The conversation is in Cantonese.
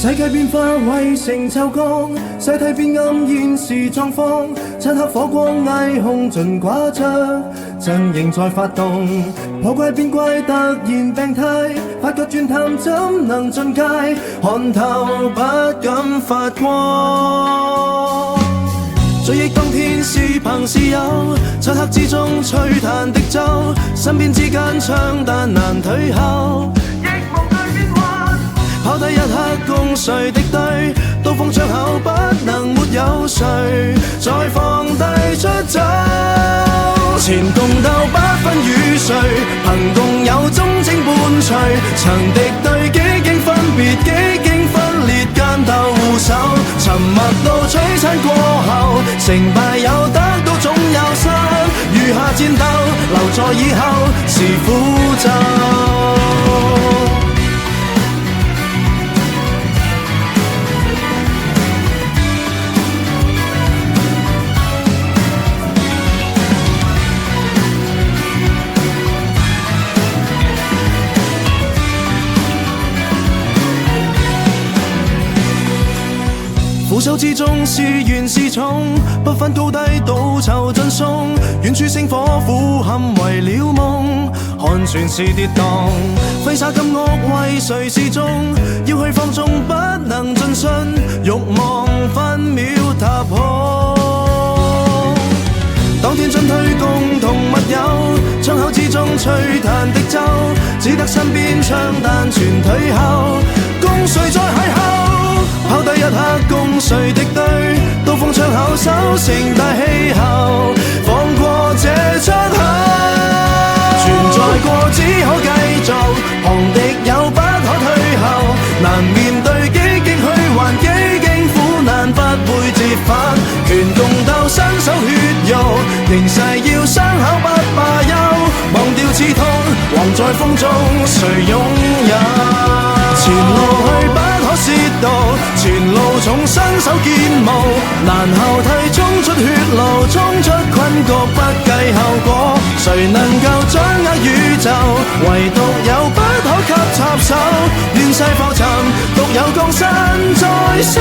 世界變化圍成秋光，世態變暗現時狀況，漆黑火光霓虹盡掛着，陣營在發動，破怪變怪突然病態，發覺轉探怎能進階，看透不敢發光。追憶當天是朋是友，漆黑之中吹彈的奏，身邊之間槍彈難退後，亦無懼變幻，拋低一刻共誰敵對，刀鋒槍口不能沒有誰，再放低出走。前共鬥不分與誰，憑共有忠貞伴隨，曾敵對幾經分別，幾經分裂間鬥互守，沉默到璀璨過後，成敗有得到總有失，餘下戰鬥留在以後是苦咒。苦手之中是緣是重，不分高低倒酬盡送，遠處星火俯瞰為了夢，看全是跌宕，揮灑金屋為誰示眾，要去放縱不能盡信，慾望分秒踏空。當天進退共同密友，窗口之中吹彈的奏，只得身邊槍彈全退後，共誰再邂逅，拋低一刻共誰敵對，刀鋒槍口守成大氣候，放過這出口，存在過只可繼續，旁敵友不可退後，難面對幾經虛幻，幾經苦難不會折返，拳共鬥身手血肉，形勢要傷口不罷休，忘掉刺痛，橫在風中誰擁有，前路去不可褻瀆，前路重新手建模，難後退，衝出血路，衝出困局，不計後果，誰能夠掌握宇宙，唯獨有不可給插手，亂世浮沉，獨有江山在手。